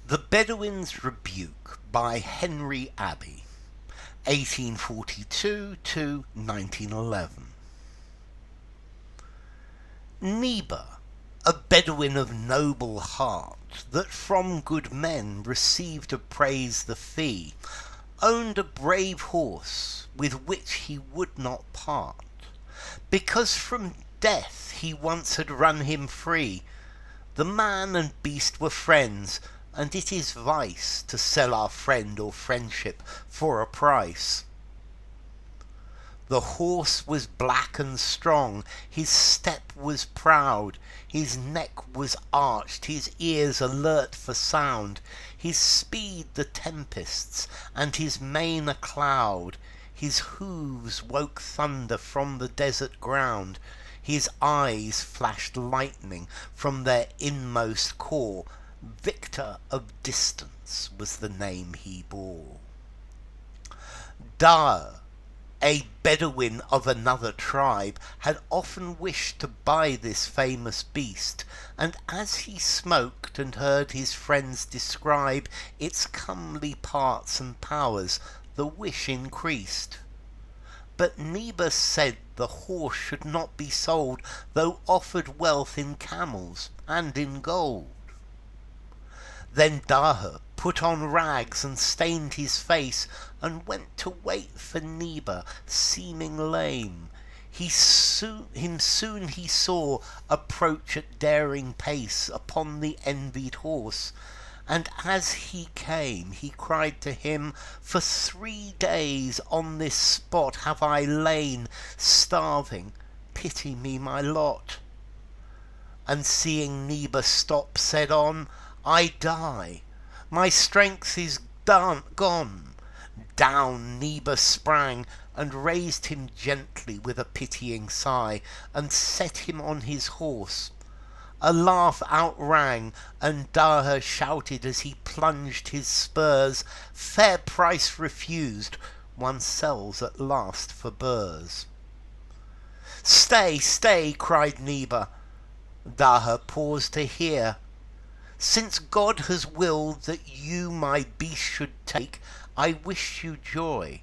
The Bedouin's Rebuke by Henry Abbey, 1842 to 1911. Neeber, a Bedouin of noble heart, that from good men received of praise the fee, owned a brave horse with which he would not part, because from death he once had run him free. The man and beast were friends, and it is vice to sell our friend or friendship for a price. The horse was black and strong, his step was proud, his neck was arched, his ears alert for sound, his speed the tempests, and his mane a cloud, his hoofs woke thunder from the desert ground, his eyes flashed lightning from their inmost core. Victor of distance was the name he bore. Dar, a Bedouin of another tribe, had often wished to buy this famous beast, and as he smoked and heard his friends describe its comely parts and powers, the wish increased. But Neeber said the horse should not be sold, though offered wealth in camels and in gold. Then Dar put on rags and stained his face, and went to wait for Neeber, seeming lame. Him soon he saw approach at daring pace upon the envied horse, and as he came he cried to him, "For 3 days on this spot have I lain, starving, pity me my lot." And seeing Neeber stop, said on, "I die, my strength is gone." Down Neeber sprang, and raised him gently with a pitying sigh, and set him on his horse. A laugh outrang, and Dar shouted as he plunged his spurs, "Fair price refused, one sells at last for burrs." "Stay, stay," cried Neeber. Dar paused to hear. "Since God has willed that you my beast should take, I wish you joy.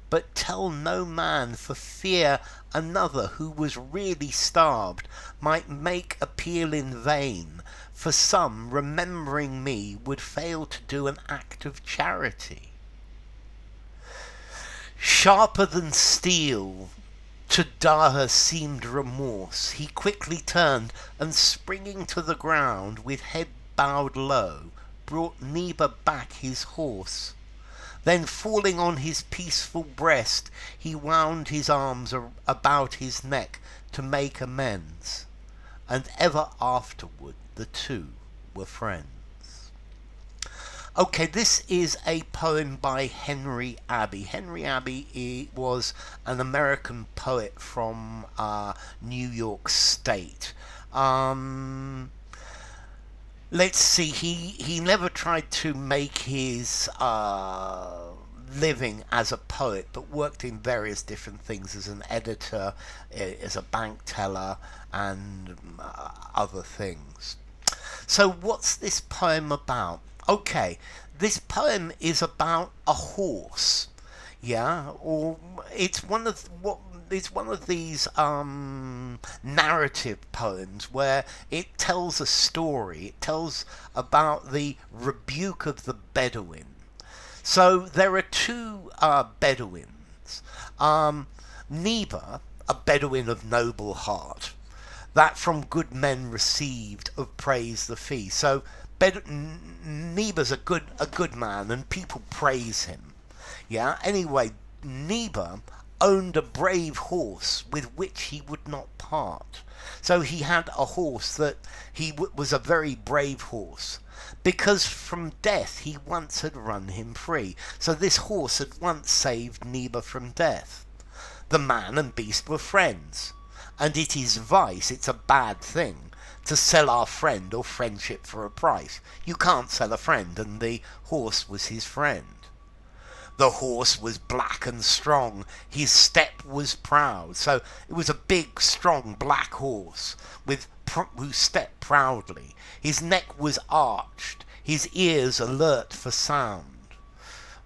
But tell no man, for fear another who was really starved might make appeal in vain, for some, remembering me, would fail to do an act of charity." Sharper than steel to Dar seemed remorse. He quickly turned, and springing to the ground with head bowed low, brought Neeber back his horse. Then falling on his peaceful breast, he wound his arms about his neck to make amends, and ever afterward the two were friends. Okay, this is a poem by Henry Abbey. Henry Abbey was an American poet from New York State. Let's see, he never tried to make his living as a poet, but worked in various different things as an editor, as a bank teller, and other things. So what's this poem about? Okay, this poem is about a horse. Yeah, or it's one of these narrative poems where it tells a story. It tells about the rebuke of the Bedouin. So there are two Bedouins. Neeber, a Bedouin of noble heart, that from good men received of praise the fee. So Neeber's a good man, and people praise him. Yeah. Anyway, Neeber owned a brave horse with which he would not part. So he had a horse that was a very brave horse, because from death he once had run him free. So this horse had once saved Neeber from death. The man and beast were friends, and it is vice, it's a bad thing, to sell our friend or friendship for a price. You can't sell a friend, and the horse was his friend. The horse was black and strong, his step was proud. So it was a big, strong, black horse who stepped proudly. His neck was arched, his ears alert for sound.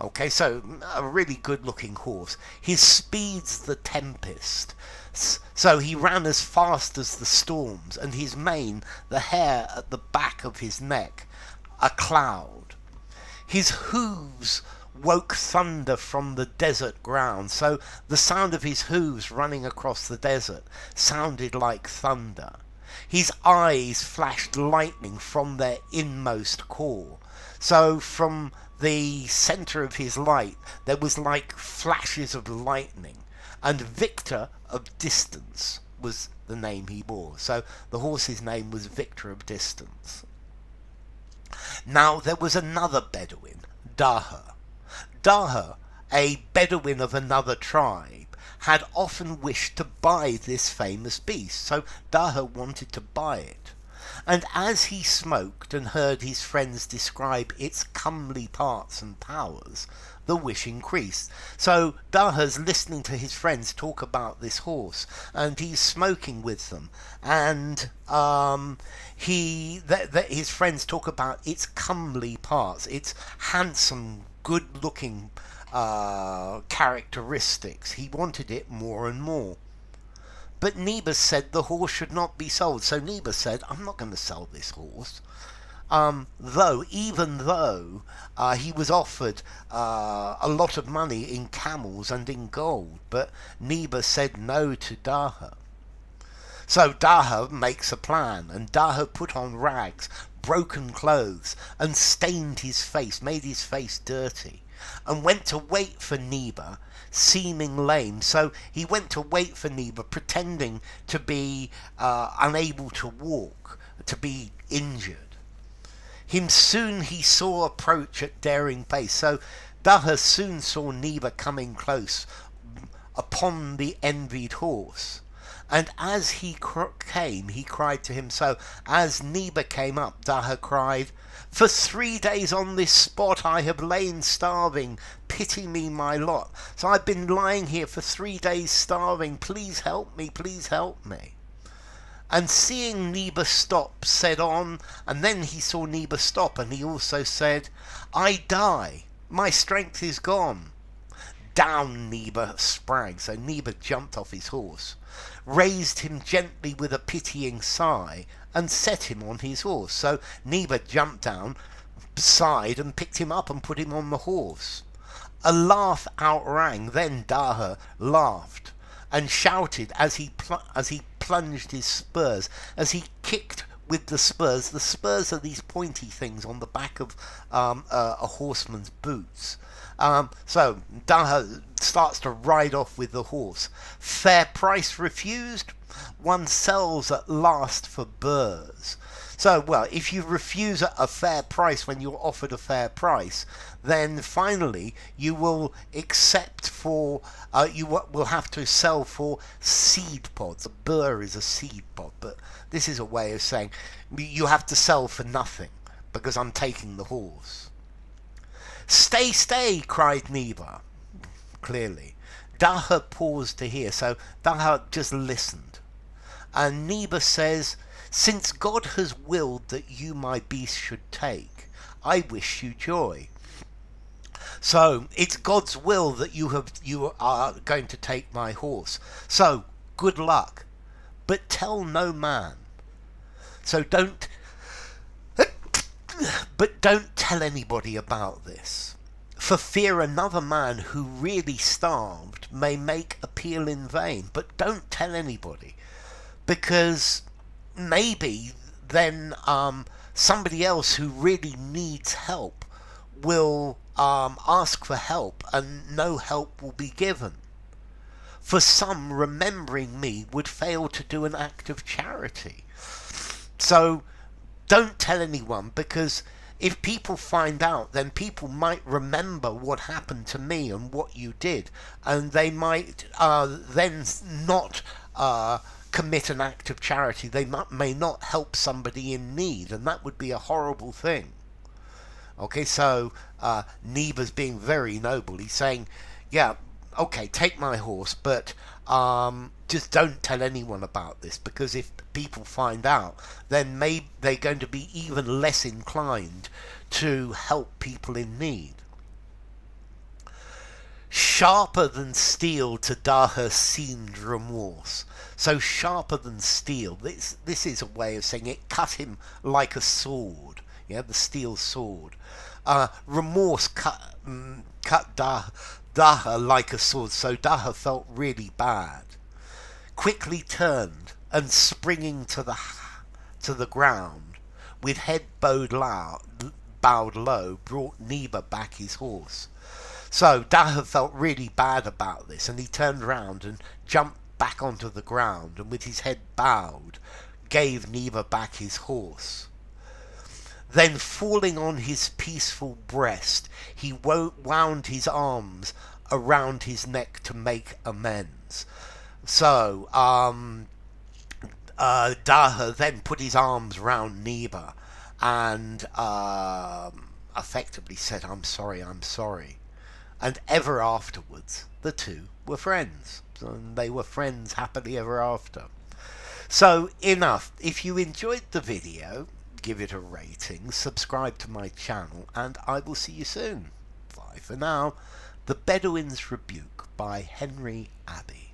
Okay, so a really good-looking horse. His speed's the tempest. So he ran as fast as the storms, and his mane, the hair at the back of his neck, a cloud. His hooves woke thunder from the desert ground, so the sound of his hooves running across the desert sounded like thunder. His eyes flashed lightning from their inmost core, so from the center of his light there was like flashes of lightning, and Victor of Distance was the name he bore. So the horse's name was Victor of Distance. Now there was another Bedouin, Daha. Daha, a Bedouin of another tribe, had often wished to buy this famous beast, so Daha wanted to buy it. And as he smoked and heard his friends describe its comely parts and powers, the wish increased. So Daha's listening to his friends talk about this horse, and he's smoking with them, and his friends talk about its comely parts, its handsome, good-looking characteristics. He wanted it more and more. But Neeber said the horse should not be sold. So Neeber said, I'm not going to sell this horse. Even though he was offered a lot of money in camels and in gold. But Neeber said no to Daha. So Daha makes a plan, and Daha put on rags, broken clothes, and stained his face, made his face dirty, and went to wait for Neeber, seeming lame. So he went to wait for Neeber, pretending to be unable to walk, to be injured. Him soon he saw approach at daring pace. So Daha soon saw Neeber coming close upon the envied horse. And as he came, he cried to him. So as Neeber came up, Daha cried, For 3 days on this spot I have lain starving. Pity me my lot. So I've been lying here for 3 days starving. Please help me, please help me. And seeing Neeber stop, said on, and then he saw Neeber stop, and he also said, I die, my strength is gone. Down Neeber sprang, so Neeber jumped off his horse, raised him gently with a pitying sigh, and set him on his horse. So Neeber jumped down, sighed, and picked him up and put him on the horse. A laugh outrang, then Daha laughed, and shouted as he plunged his spurs, as he kicked with the spurs. The spurs are these pointy things on the back of a horseman's boots. So Daha starts to ride off with the horse. Fair price refused, one sells at last for burrs. So, well, if you refuse a fair price when you're offered a fair price, then finally you will accept for, you will have to sell for seed pods. A burr is a seed pod, but this is a way of saying you have to sell for nothing because I'm taking the horse. Stay, stay, cried Neeber, clearly. Daha paused to hear, so Daha just listened. And Neeber says, Since God has willed that you my beast should take, I wish you joy. So it's God's will that you are going to take my horse. So good luck, but tell no man. So don't tell anybody about this, for fear another man who really starved may make appeal in vain. But don't tell anybody, because maybe then somebody else who really needs help will ask for help, and no help will be given. For some, remembering me would fail to do an act of charity. So don't tell anyone, because if people find out, then people might remember what happened to me and what you did, and they might then not commit an act of charity. They may not help somebody in need, and that would be a horrible thing. Okay, so Neeber's being very noble. He's saying, yeah, okay, take my horse, but just don't tell anyone about this, because if people find out, then maybe they're going to be even less inclined to help people in need. Sharper than steel to Daha seemed remorse. So sharper than steel, this is a way of saying it cut him like a sword. Yeah, the steel sword. Remorse cut Daha like a sword, so Daha felt really bad. Quickly turned and springing to the ground, with head bowed low, brought Neeber back his horse. So Daha felt really bad about this, and he turned round and jumped back onto the ground, and with his head bowed, gave Neeber back his horse. Then falling on his peaceful breast, he wound his arms around his neck to make amends. So, Daha then put his arms round Neeber and effectively said, I'm sorry, I'm sorry. And ever afterwards, the two were friends. And they were friends happily ever after. So, enough. If you enjoyed the video, give it a rating, subscribe to my channel, and I will see you soon. Bye for now. The Bedouin's Rebuke by Abbey.